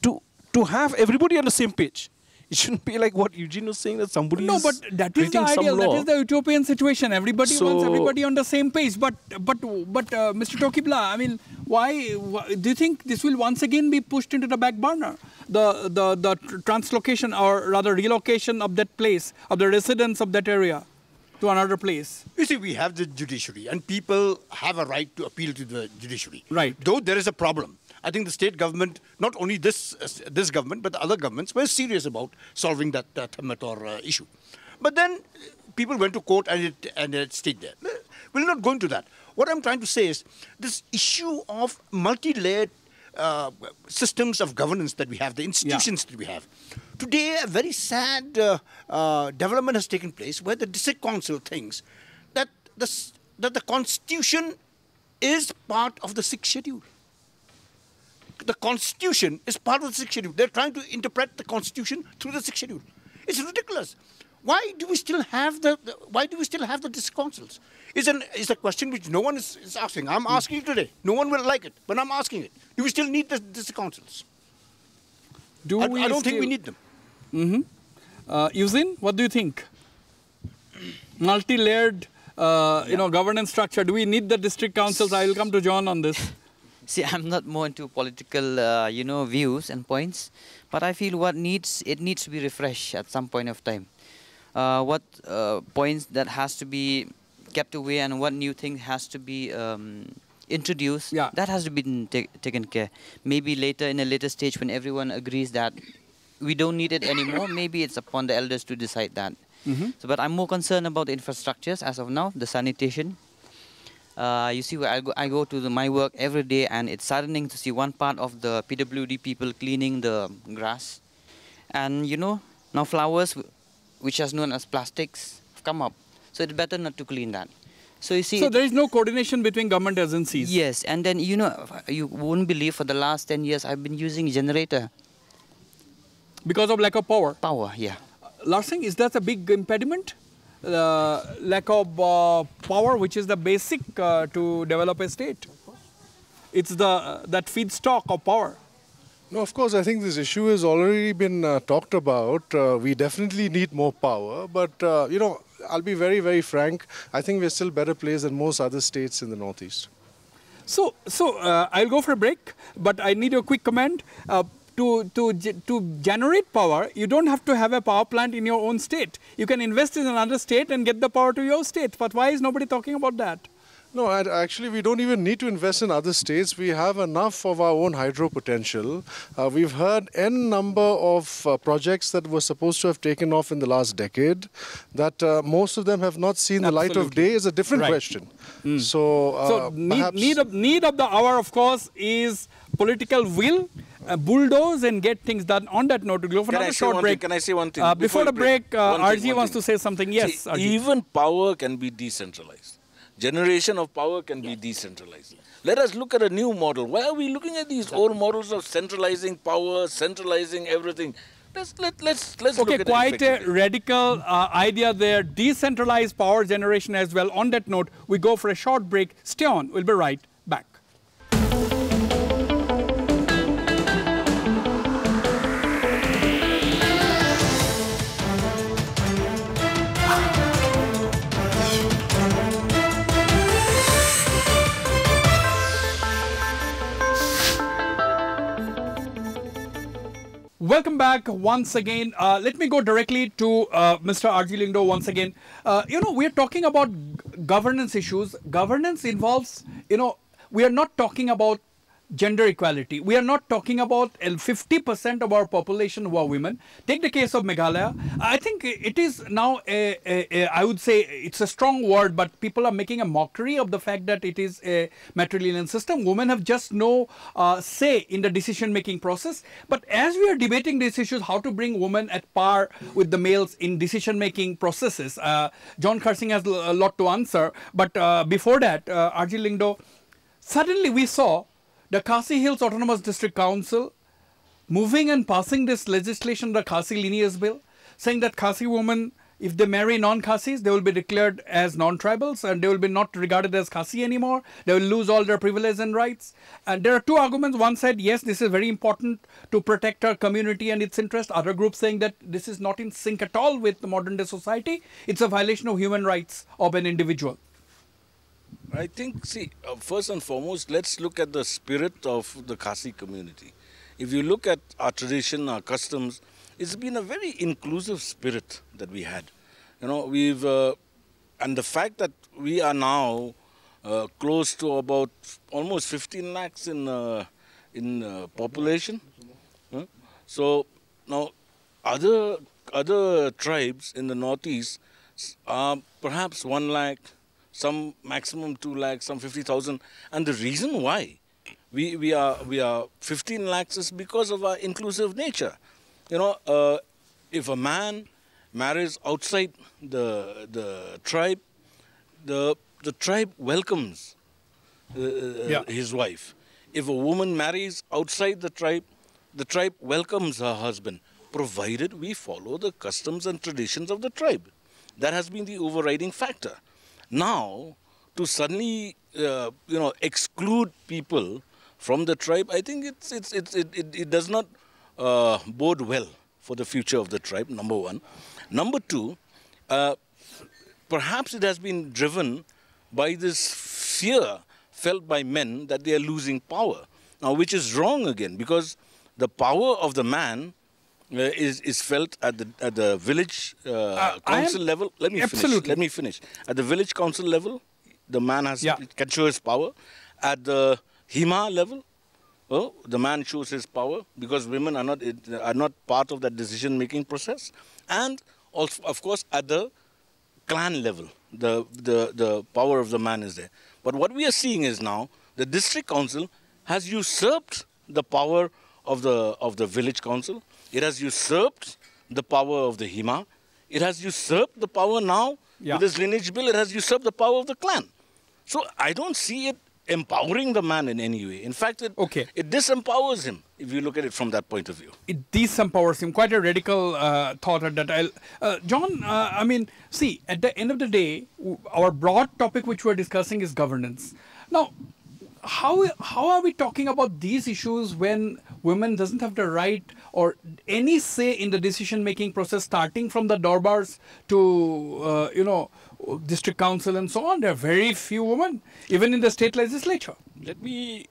to have everybody on the same page. It shouldn't be like what Eugene was saying, that somebody is that is the ideal. That is the utopian situation. Everybody wants everybody on the same page. But Mr. Tokibla, why do you think this will once again be pushed into the back burner? The translocation, or rather relocation of that place, of the residents of that area to another place. You see, we have the judiciary, and people have a right to appeal to the judiciary. Right. Though there is a problem. I think the state government, not only this government, but the other governments were serious about solving that Thammator issue. But then people went to court and it stayed there. We'll not go into that. What I'm trying to say is this issue of multi-layered systems of governance that we have, the institutions that we have. Today, a very sad development has taken place where the district council thinks that the constitution is part of the 6th schedule. The constitution is part of the 6th schedule. They're trying to interpret the constitution through the 6th schedule. It's ridiculous. Why do we still have the district councils? Is a question which no one is asking. I'm asking you today. No one will like it, but I'm asking it. Do we still need the district councils? I don't think we need them. Hussain, what do you think? Multi-layered, governance structure. Do we need the district councils? I will come to John on this. See, I'm not more into political, views and points, but I feel it needs to be refreshed at some point of time. What points that has to be kept away and what new thing has to be introduced, that has to be taken care. Maybe later, in a later stage, when everyone agrees that we don't need it anymore, maybe it's upon the elders to decide that. So, but I'm more concerned about the infrastructures as of now, the sanitation. You see, I go to my work every day, and it's saddening to see one part of the PWD people cleaning the grass. And, now flowers, which is known as plastics, have come up. So it's better not to clean that. So you see... So there is no coordination between government agencies? Yes, and then, you won't believe for the last 10 years I've been using generator. Because of lack of power? Power, yeah. Last thing, is that a big impediment? Lack of power, which is the basic to develop a state. It's that feedstock of power. No, of course, I think this issue has already been talked about. We definitely need more power, but, I'll be very, very frank. I think we're still better placed than most other states in the Northeast. So I'll go for a break, but I need a quick comment. To generate power, you don't have to have a power plant in your own state. You can invest in another state and get the power to your state. But why is nobody talking about that? No, actually, we don't even need to invest in other states. We have enough of our own hydro potential. We've heard n number of projects that were supposed to have taken off in the last decade, that most of them have not seen the light of day is a different question. So need of the hour, of course, is political will, bulldoze and get things done. On that note, we'll go for another short break. Can I say one thing? Before the break, RG wants to say something. Yes, See, even power can be decentralized. Generation of power can be decentralized. Let us look at a new model. Why are we looking at these old models of centralizing power, centralizing everything? Let's look at quite a radical idea there. Decentralized power generation as well. On that note, we go for a short break. Stay on. We'll be right back. Welcome back once again. Let me go directly to Mr. R.G. Lyngdoh once again. We're talking about governance issues. Governance involves, we are not talking about gender equality. We are not talking about 50% of our population who are women. Take the case of Meghalaya. I think it is now I would say it's a strong word, but people are making a mockery of the fact that it is a matrilineal system. Women have just no say in the decision-making process. But as we are debating these issues, how to bring women at par with the males in decision-making processes, John Karsing has a lot to answer. But before that, R.G. Lyngdoh, suddenly we saw the Khasi Hills Autonomous District Council moving and passing this legislation, the Khasi Lineage Bill, saying that Khasi women, if they marry non-Khasis, they will be declared as non-tribals and they will be not regarded as Khasi anymore. They will lose all their privileges and rights. And there are two arguments. One said, yes, this is very important to protect our community and its interest. Other groups saying that this is not in sync at all with the modern day society. It's a violation of human rights of an individual. I think, first and foremost, let's look at the spirit of the Khasi community. If you look at our tradition, our customs, it's been a very inclusive spirit that we had. And the fact that we are now close to about almost 15 lakhs in population. So now other tribes in the northeast are perhaps 1 lakh, some maximum 2 lakhs, some 50,000. And the reason why we are 15 lakhs is because of our inclusive nature. You know, if a man marries outside the tribe, the tribe welcomes his wife. If a woman marries outside the tribe welcomes her husband, provided we follow the customs and traditions of the tribe. That has been the overriding factor. Now, to suddenly exclude people from the tribe, I think it does not bode well for the future of the tribe, number one. Number two, perhaps it has been driven by this fear felt by men that they are losing power. Now, which is wrong again, because the power of the man is felt at the village council level. Let me finish. At the village council level, the man can show his power. At the Hima level, the man shows his power because women are not part of that decision-making process. And also, of course, at the clan level, the power of the man is there. But what we are seeing is now the district council has usurped the power of the village council. It has usurped the power of the Hima. It has usurped the power now with this lineage bill. It has usurped the power of the clan. So I don't see it empowering the man in any way. In fact, it disempowers him, if you look at it from that point of view. It disempowers him. Quite a radical thought at that. John, I mean, see, at the end of the day, our broad topic which we're discussing is governance. Now, how are we talking about these issues when women doesn't have the right or any say in the decision-making process, starting from the Darbars to, district council and so on? There are very few women, even in the state legislature. Let me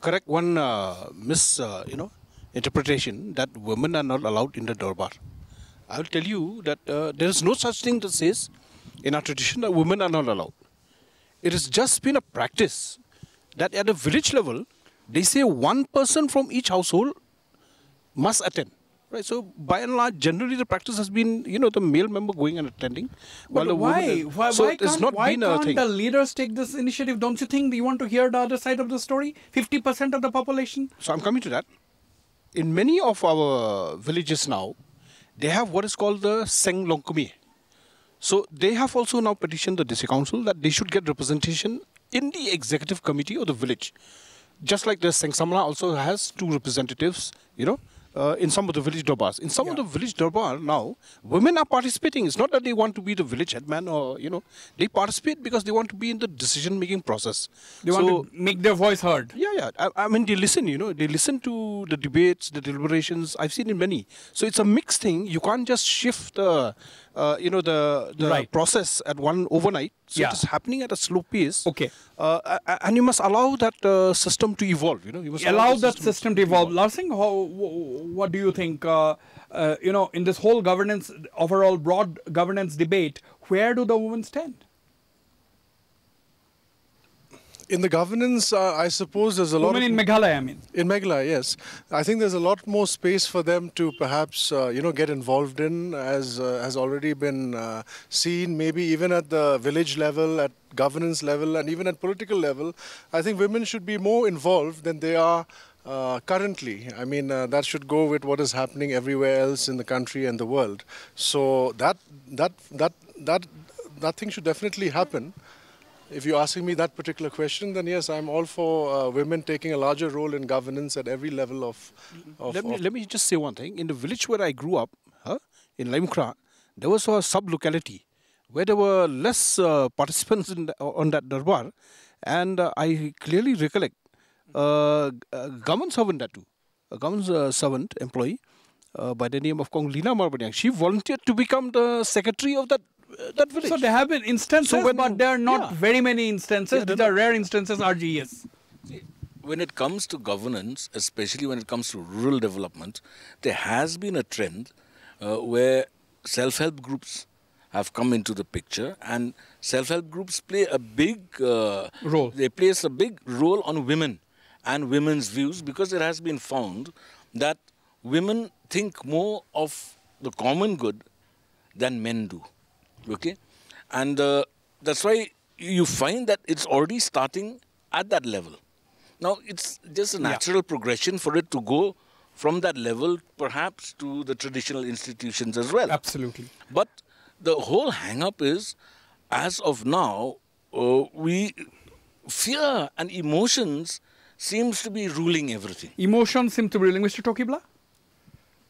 correct one interpretation that women are not allowed in the Darbar. I will tell you that there is no such thing that says in our tradition that women are not allowed. It has just been a practice that at the village level, they say one person from each household must attend. Right. So by and large, generally the practice has been, the male member going and attending. But why? Why can't the leaders take this initiative? Don't you think you want to hear the other side of the story? 50% of the population? So I'm coming to that. In many of our villages now, they have what is called the Seng Longkumi. So they have also now petitioned the district council that they should get representation in the executive committee of the village. Just like the Seng Samla also has 2 representatives, in some of the village darbars. In some of the village darbar now, women are participating. It's not that they want to be the village headman or, they participate because they want to be in the decision-making process. They want to make their voice heard. Yeah. I mean, they listen, they listen to the debates, the deliberations. I've seen in many. So it's a mixed thing. You can't just shift the process at one overnight. So it is happening at a slow pace. Okay. And you must allow that system to evolve. You must allow that system to evolve. Larsing, what do you think? In this whole governance, overall broad governance debate, where do the women stand? In the governance, I suppose there's a lot. Women in Meghalaya, I mean. In Meghalaya, yes. I think there's a lot more space for them to perhaps, get involved in, as has already been seen, maybe even at the village level, at governance level, and even at political level. I think women should be more involved than they are currently. I mean, that should go with what is happening everywhere else in the country and the world. So that thing should definitely happen. If you're asking me that particular question, then yes, I'm all for women taking a larger role in governance at every level of... Let me just say one thing. In the village where I grew up, in Laimukra, there was a sub-locality where there were less participants on that darbar, and I clearly recollect a government servant a government servant employee by the name of Konglina Marbanyang. She volunteered to become the secretary of that village. So there have been instances, but there are not very many instances. These are rare instances, RGS. When it comes to governance, especially when it comes to rural development, there has been a trend where self-help groups have come into the picture, and self-help groups play a big role. They play a big role on women and women's views, because it has been found that women think more of the common good than men do. Okay, and that's why you find that it's already starting at that level. Now, it's just a natural progression for it to go from that level, perhaps, to the traditional institutions as well. Absolutely. But the whole hang-up is, as of now, fear and emotions seems to be ruling everything. Emotions seem to be ruling. Mr. Tokibla?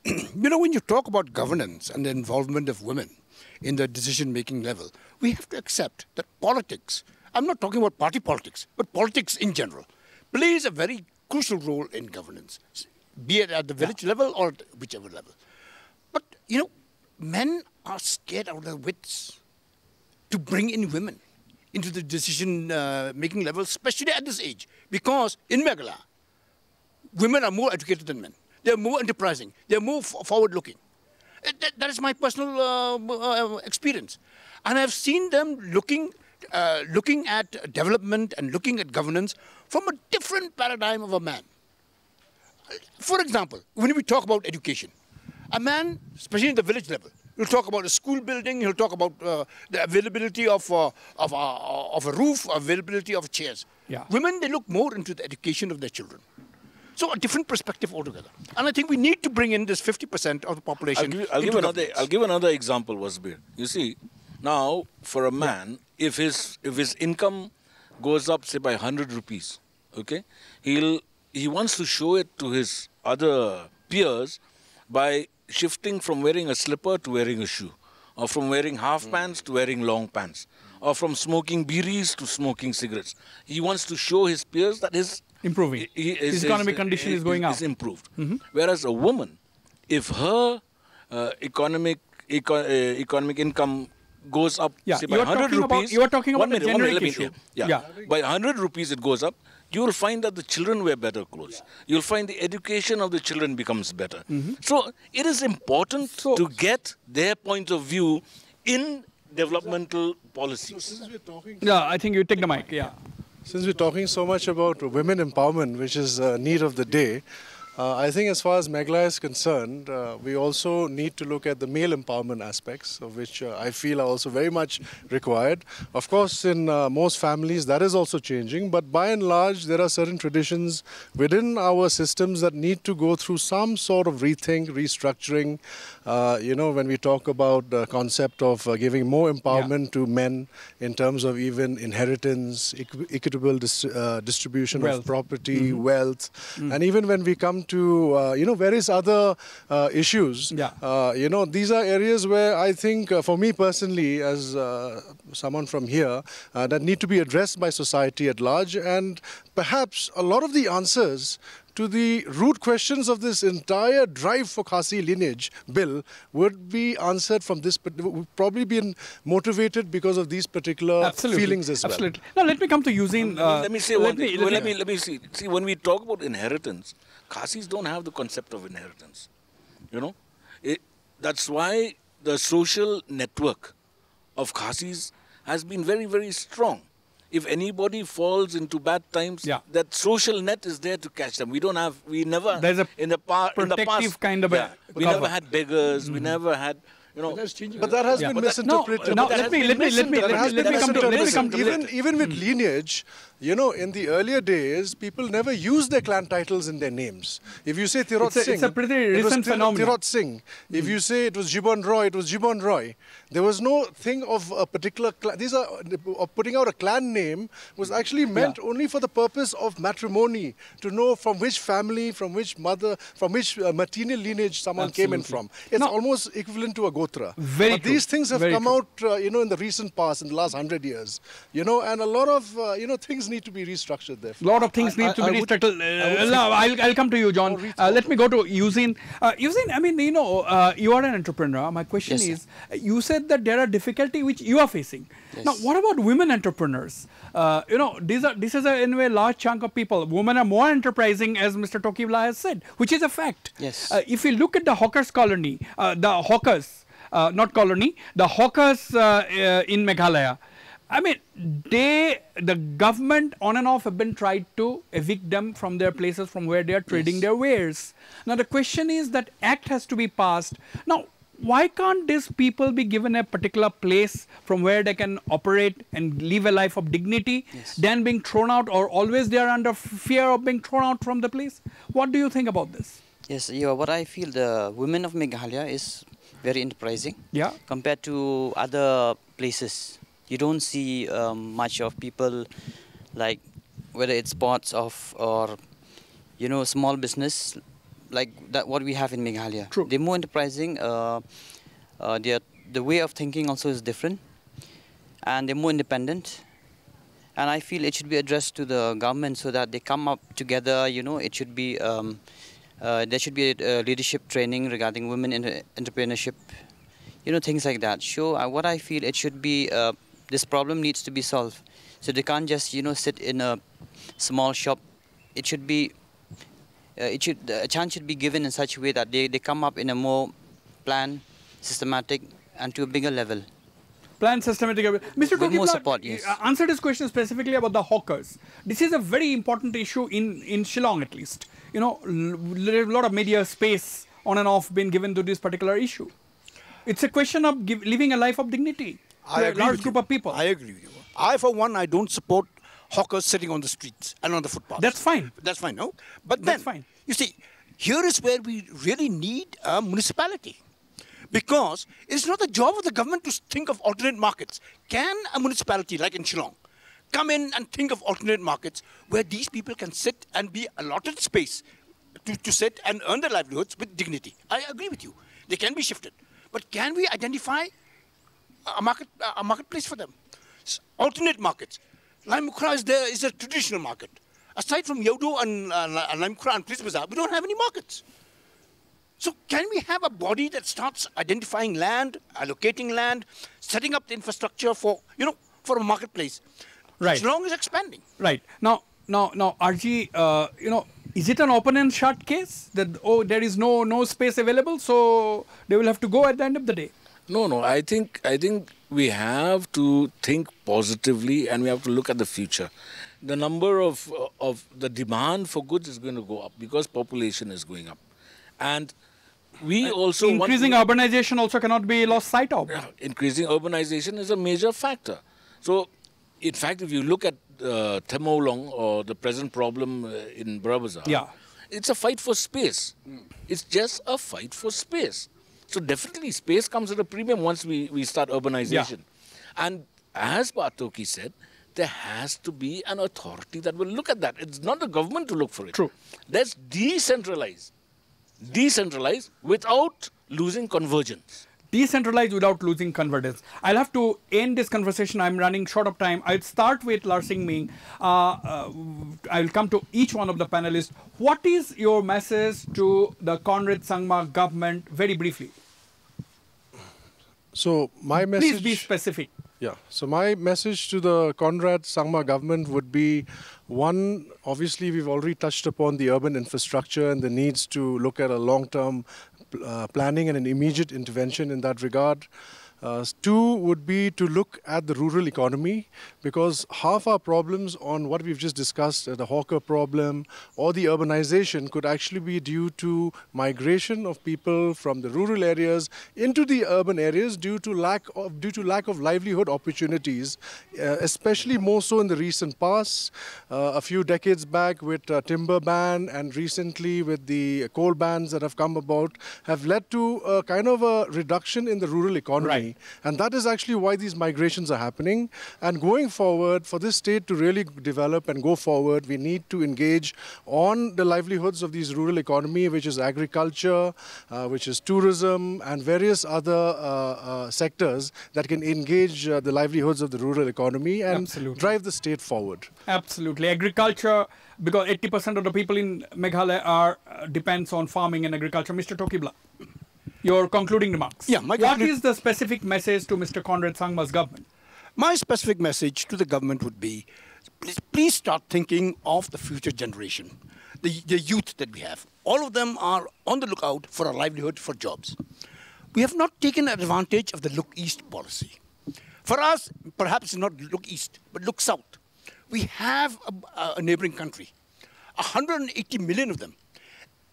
You know, when you talk about governance and the involvement of women in the decision-making level, we have to accept that politics, I'm not talking about party politics, but politics in general, plays a very crucial role in governance, be it at the village level or at whichever level. But, you know, men are scared out of their wits to bring in women into the decision-making level, especially at this age, because in Meghalaya, women are more educated than men. They're more enterprising. They're more forward-looking. That is my personal experience. And I've seen them looking at development and looking at governance from a different paradigm of a man. For example, when we talk about education, a man, especially in the village level, he'll talk about a school building, he'll talk about the availability of a roof, availability of chairs. Yeah. Women, they look more into the education of their children. So a different perspective altogether. And I think we need to bring in this 50% of the population. I'll give another example, Wasbir. You see, now for a man, if his income goes up, say, by 100 rupees, okay, he wants to show it to his other peers by shifting from wearing a slipper to wearing a shoe, or from wearing half pants to wearing long pants, or from smoking biris to smoking cigarettes. He wants to show his peers that his economic condition is going up. Is improved. Whereas a woman, if her economic income goes up, say by 100 rupees. You are talking about the generic issue. By 100 rupees it goes up. You will find that the children wear better clothes. You'll find the education of the children becomes better. So it is important to get their point of view in developmental policies. So since we're talking, I think you take the mic. Since we're talking so much about women empowerment, which is a need of the day, I think as far as Meghalaya is concerned, we also need to look at the male empowerment aspects, of which I feel are also very much required. Of course, in most families, that is also changing, but by and large, there are certain traditions within our systems that need to go through some sort of rethink, restructuring. You know, when we talk about the concept of giving more empowerment to men in terms of even inheritance, equitable distribution of property, wealth, and even when we come to, you know, various other issues. You know, these are areas where I think, for me personally, as someone from here, that need to be addressed by society at large. And perhaps a lot of the answers to the root questions of this entire drive for Khasi lineage bill would be answered from this, but would probably be motivated because of these particular feelings as well. Absolutely. Now let me come to Hussain. Let me say one thing. Let me see. See, when we talk about inheritance, Khasis don't have the concept of inheritance. You know, that's why the social network of Khasis has been very, very strong. If anybody falls into bad times, that social net is there to catch them. We never, there's a in the past, kind of we never had beggars, we never had, you know. But that has been misinterpreted. Let me come to even with lineage, you know, in the earlier days, people never used their clan titles in their names. If you say Tirot Singh, it's a pretty recent phenomenon. Tirot Singh. If you say it was Jibon Roy, it was Jibon Roy. There was no thing of a particular clan. These are putting out a clan name was actually meant only for the purpose of matrimony, to know from which family, from which mother, from which maternal lineage someone came in from. It's almost equivalent to a gotra. But these things have come out, you know, in the recent past, in the last 100 years. You know, and a lot of, you know, things need to be restructured there. A lot of things need to be restructured. I'll come to you, John. Let me go to Hussain. Hussain, I mean, you know, you are an entrepreneur. My question is, you said that there are difficulties which you are facing. Now, what about women entrepreneurs? You know, this is in a way large chunk of people. Women are more enterprising, as Mr. Tokibla has said, which is a fact. If you look at the hawkers colony, the hawkers, not colony, the hawkers in Meghalaya, I mean, the government on and off have been tried to evict them from their places from where they are trading their wares. Now, the question is that act has to be passed. Now, Why can't these people be given a particular place from where they can operate and live a life of dignity than being thrown out, or always they are under fear of being thrown out from the place? What do you think about this? Yes, yeah, what I feel, the women of Meghalaya is very enterprising compared to other places. You don't see much of people like whether it's sports or you know, small business like that what we have in Meghalaya. True. They're more enterprising. The way of thinking also is different, and they're more independent. And I feel it should be addressed to the government so that they come up together. You know, it should be there should be a leadership training regarding women entrepreneurship. You know, things like that. So what I feel, it should be this problem needs to be solved. So they can't just, you know, sit in a small shop. It should be a chance should be given in such a way that they come up in a more planned, systematic, and to a bigger level. Plan systematic. Mr. With more Kokipla, support, yes. Answer this question specifically about the hawkers. This is a very important issue in Shillong, at least. You know, a lot of media space on and off been given to this particular issue. It's a question of living a life of dignity to a large group of people. I agree with you. I, for one, I don't support hawkers sitting on the streets and on the footpaths. That's fine. That's fine, no? But That's then, fine. You see, here is where we really need a municipality. Because it's not the job of the government to think of alternate markets. Can a municipality, like in Shillong, come in and think of alternate markets where these people can sit and be allotted space to sit and earn their livelihoods with dignity? I agree with you. They can be shifted. But can we identify a marketplace for them? Alternate markets. Laimukra is a traditional market. Aside from Yaudo and Laimukra and Police Bazaar, we don't have any markets. So can we have a body that starts identifying land, allocating land, setting up the infrastructure for, you know, for a marketplace? Right. Shillong is expanding. Right. Now, RG, you know, is it an open and shut case that, oh, there is no space available, so they will have to go at the end of the day? No. I think we have to think positively, and we have to look at the future. The number of the demand for goods is going to go up because population is going up, and we also increasing urbanization also cannot be lost sight of. Increasing urbanization is a major factor. So, in fact, if you look at Temolong or the present problem in Burabazar, it's a fight for space. It's just a fight for space. So definitely space comes at a premium once we start urbanization. And as Patoki said, there has to be an authority that will look at that. It's not the government to look for it. True. Let's decentralize. Decentralize without losing convergence. Decentralize without losing convergence. I'll have to end this conversation. I'm running short of time. I'll start with Larsing Ming. I'll come to each one of the panelists. What is your message to the Conrad Sangma government, very briefly? So my message... Please be specific. Yeah. So my message to the Conrad Sangma government would be, one, obviously we've already touched upon the urban infrastructure and the needs to look at a long-term planning and an immediate intervention in that regard. Two would be to look at the rural economy, because half our problems on what we've just discussed, the hawker problem or the urbanization, could actually be due to migration of people from the rural areas into the urban areas due to lack of livelihood opportunities, especially more so in the recent past. A few decades back with timber ban and recently with the coal bans that have come about have led to a kind of a reduction in the rural economy. Right. And that is actually why these migrations are happening. And going forward, for this state to really develop and go forward, we need to engage on the livelihoods of these rural economy, which is agriculture, which is tourism, and various other sectors that can engage the livelihoods of the rural economy and drive the state forward. Absolutely. Agriculture, because 80% of the people in Meghalaya depends on farming and agriculture. Mr. Tokibla, your concluding remarks. Yeah, what is the specific message to Mr. Conrad Sangma's government? My specific message to the government would be, please start thinking of the future generation, the youth that we have. All of them are on the lookout for a livelihood, for jobs. We have not taken advantage of the look east policy. For us, perhaps not look east, but look south. We have a neighboring country, 180 million of them.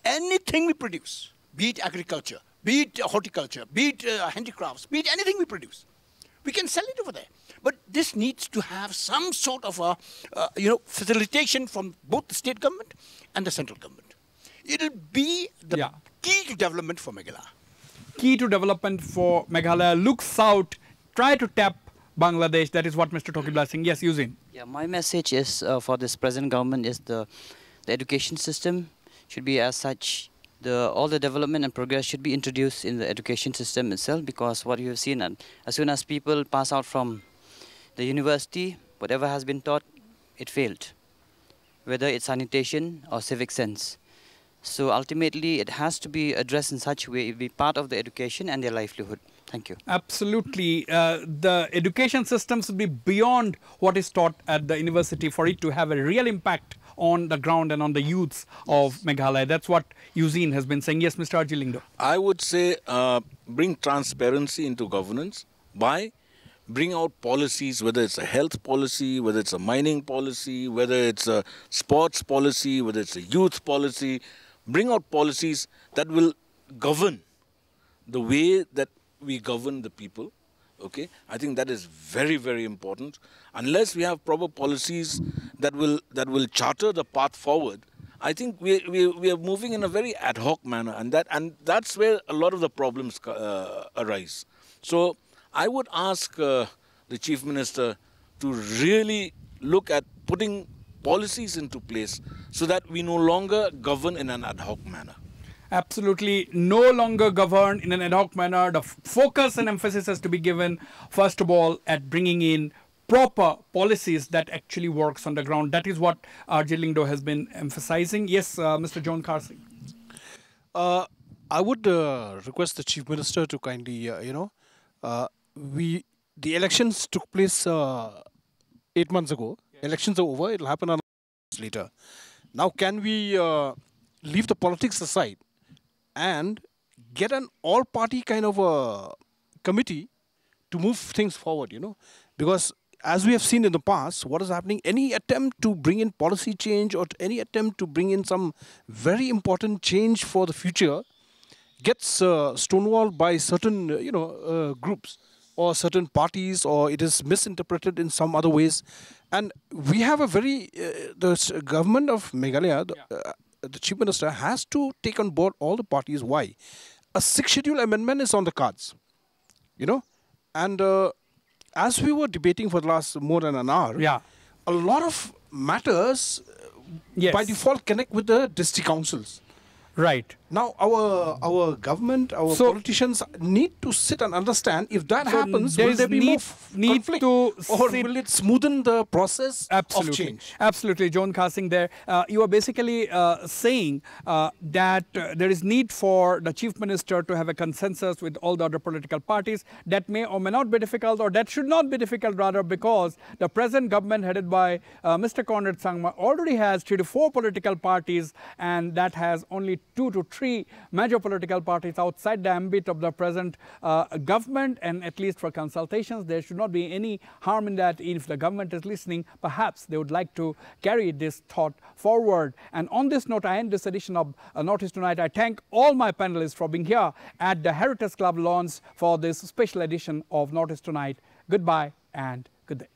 Anything we produce, be it agriculture, be it horticulture, be it handicrafts, be it anything we produce. We can sell it over there. But this needs to have some sort of a, facilitation from both the state government and the central government. It'll be the key to development for Meghalaya. Key to development for Meghalaya. Look south, try to tap Bangladesh. That is what Mr. Tokibla is saying. Yes, Hussain. Yeah, my message is for this present government is the education system should be as such. All the development and progress should be introduced in the education system itself, because what you have seen, and as soon as people pass out from the university, whatever has been taught, it failed, whether it's sanitation or civic sense. So ultimately, it has to be addressed in such a way, it be part of the education and their livelihood. Thank you. Absolutely. The education system should be beyond what is taught at the university for it to have a real impact on the ground and on the youths of Meghalaya. That's what Hussain has been saying. Yes, Mr. Arjilingdo. I would say bring transparency into governance by bring out policies, whether it's a health policy, whether it's a mining policy, whether it's a sports policy, whether it's a youth policy. Bring out policies that will govern the way that we govern the people. Okay, I think that is very, very important. Unless we have proper policies that will charter the path forward, I think we are moving in a very ad hoc manner, and that's where a lot of the problems arise. So I would ask the Chief Minister to really look at putting policies into place so that we no longer govern in an ad hoc manner. Absolutely, no longer governed in an ad hoc manner. The focus and emphasis has to be given, first of all, at bringing in proper policies that actually works on the ground. That is what Arjilingdo has been emphasizing. Yes, Mr. John Carsey. I would request the Chief Minister to kindly, the elections took place 8 months ago. Yeah. Elections are over. It'll happen later. Now, can we leave the politics aside and get an all-party kind of a committee to move things forward, Because as we have seen in the past, what is happening, any attempt to bring in policy change or any attempt to bring in some very important change for the future gets stonewalled by certain, groups or certain parties, or it is misinterpreted in some other ways. And we have a very, the government of Meghalaya, the Chief Minister has to take on board all the parties. Why? A 6th schedule amendment is on the cards, and as we were debating for the last more than an hour, a lot of matters by default connect with the district councils. Right. Now, our government, our politicians need to sit and understand if that happens, will there be more conflict, or will it smoothen the process of change? Absolutely, John Carsey there. You are basically saying that there is need for the Chief Minister to have a consensus with all the other political parties. That may or may not be difficult, or that should not be difficult rather, because the present government headed by Mr. Conrad Sangma already has 3 to 4 political parties, and that has only 2 to 3 major political parties outside the ambit of the present government, and at least for consultations, there should not be any harm in that. If the government is listening, perhaps they would like to carry this thought forward. And on this note, I end this edition of Northeast Tonight. I thank all my panelists for being here at the Heritage Club launch for this special edition of Northeast Tonight. Goodbye and good day.